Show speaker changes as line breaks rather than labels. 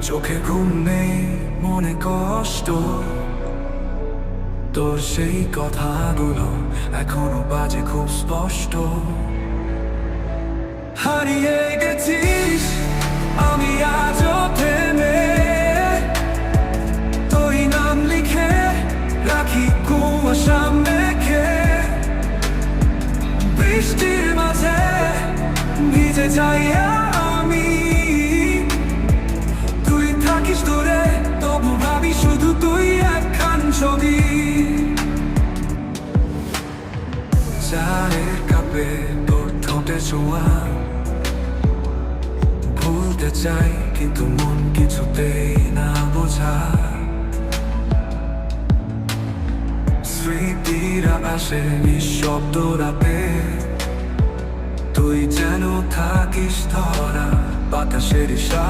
চোখে ঘুম নেই, মনে কষ্ট, তোর সেই কথাগুলো এখনো বাজে খুব স্পষ্ট। হারিয়ে গেছিস, আমি আজও থেমে তোর নাম লিখে রাখি কুয়াশা মেখে। বৃষ্টির মাঝে ভিজে যাই আমি, তুই থাকিস দূরে তবু ভাবি শুধু তুই একখান ছবি। চায়ের কাপে তোর ঠোঁটে ছোঁয়া ভুলতে চাই কিন্তু মন কিছুতেই না বোঝা। স্মৃতিরা আসে নিঃশব্দ রাতে, তুই যেন থাকিস ধরা বাতাসের ইশারা।